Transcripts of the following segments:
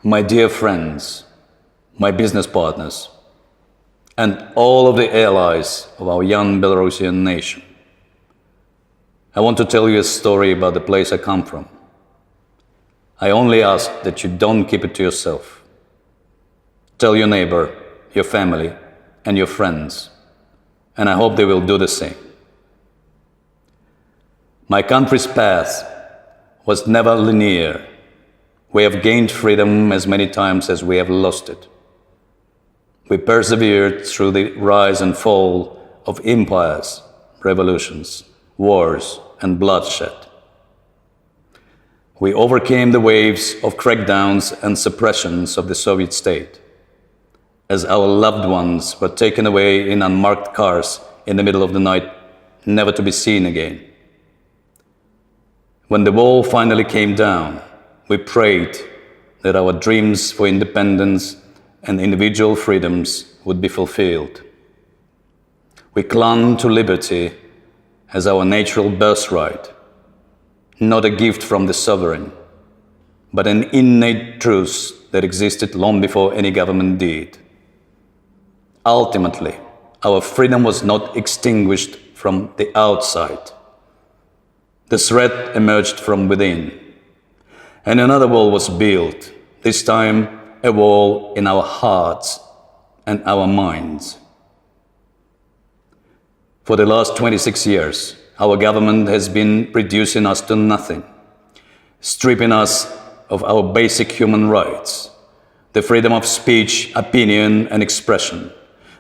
My dear friends, my business partners, and all of the allies of our young Belarusian nation, I want to tell you a story about the place I come from. I only ask that you don't keep it to yourself. Tell your neighbor, your family, and your friends, and I hope they will do the same. My country's path was never linear. We have gained freedom as many times as we have lost it. We persevered through the rise and fall of empires, revolutions, wars, and bloodshed. We overcame the waves of crackdowns and suppressions of the Soviet state, as our loved ones were taken away in unmarked cars in the middle of the night, never to be seen again. When the wall finally came down, we prayed that our dreams for independence and individual freedoms would be fulfilled. We clung to liberty as our natural birthright, not a gift from the sovereign, but an innate truth that existed long before any government did. Ultimately, our freedom was not extinguished from the outside. The threat emerged from within. And another wall was built, this time a wall in our hearts and our minds. For the last 26 years, our government has been reducing us to nothing, stripping us of our basic human rights, the freedom of speech, opinion, and expression,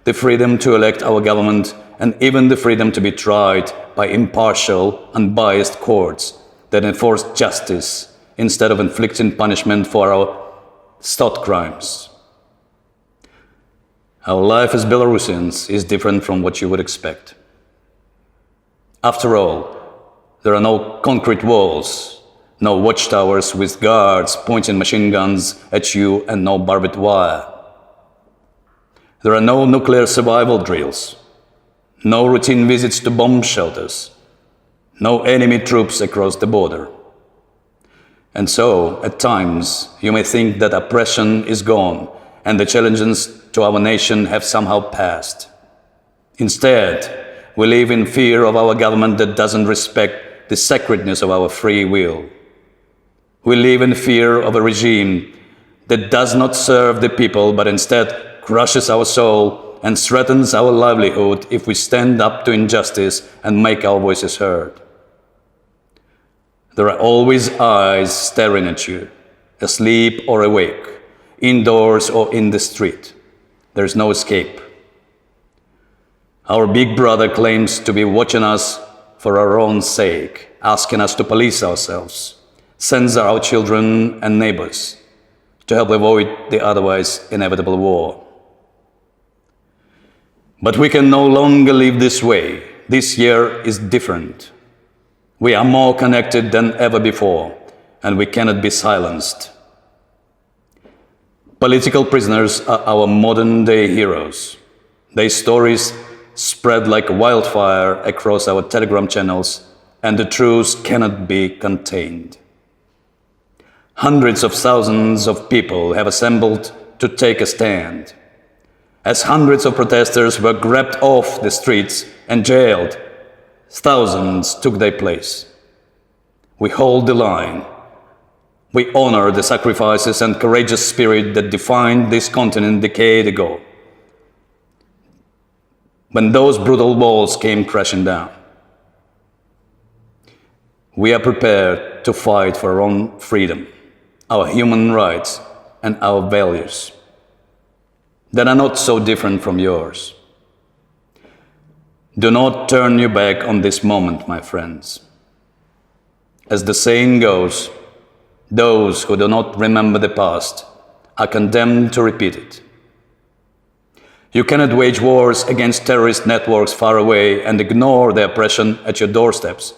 the freedom to elect our government, and even the freedom to be tried by impartial, unbiased courts that enforce justice instead of inflicting punishment for our thought crimes. Our life as Belarusians is different from what you would expect. After all, there are no concrete walls, no watchtowers with guards pointing machine guns at you, and no barbed wire. There are no nuclear survival drills, no routine visits to bomb shelters, no enemy troops across the border. And so, at times, you may think that oppression is gone and the challenges to our nation have somehow passed. Instead, we live in fear of our government that doesn't respect the sacredness of our free will. We live in fear of a regime that does not serve the people but instead crushes our soul and threatens our livelihood if we stand up to injustice and make our voices heard. There are always eyes staring at you, asleep or awake, indoors or in the street. There is no escape. Our big brother claims to be watching us for our own sake, asking us to police ourselves, censor our children and neighbors, to help avoid the otherwise inevitable war. But we can no longer live this way. This year is different. We are more connected than ever before, and we cannot be silenced. Political prisoners are our modern-day heroes. Their stories spread like wildfire across our Telegram channels, and the truth cannot be contained. Hundreds of thousands of people have assembled to take a stand. As hundreds of protesters were grabbed off the streets and jailed, thousands took their place. We hold the line. We honor the sacrifices and courageous spirit that defined this continent a decade ago, when those brutal walls came crashing down. We are prepared to fight for our own freedom, our human rights, and our values that are not so different from yours. Do not turn your back on this moment, my friends. As the saying goes, those who do not remember the past are condemned to repeat it. You cannot wage wars against terrorist networks far away and ignore the oppression at your doorsteps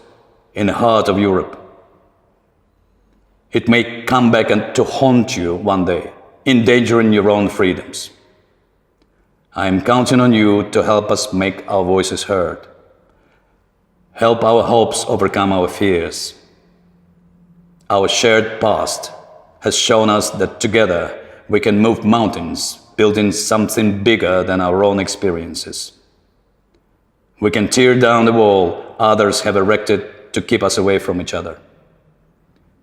in the heart of Europe. It may come back and to haunt you one day, endangering your own freedoms. I am counting on you to help us make our voices heard. Help our hopes overcome our fears. Our shared past has shown us that together we can move mountains, building something bigger than our own experiences. We can tear down the wall others have erected to keep us away from each other.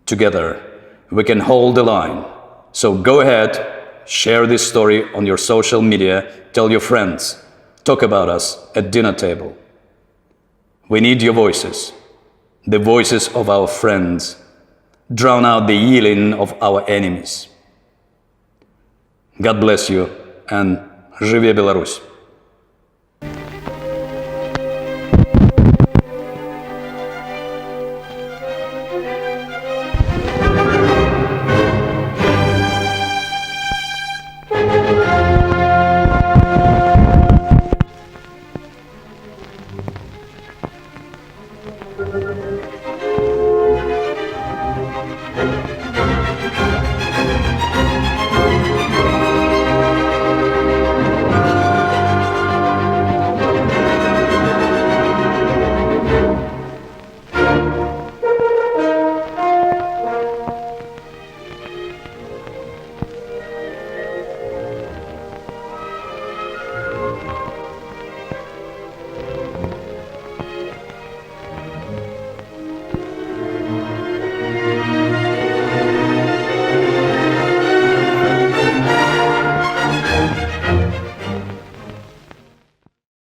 Together, we can hold the line. So go ahead, share this story on your social media, tell your friends, talk about us at dinner table. We need your voices, the voices of our friends. Drown out the yelling of our enemies. God bless you, and живе Belarus!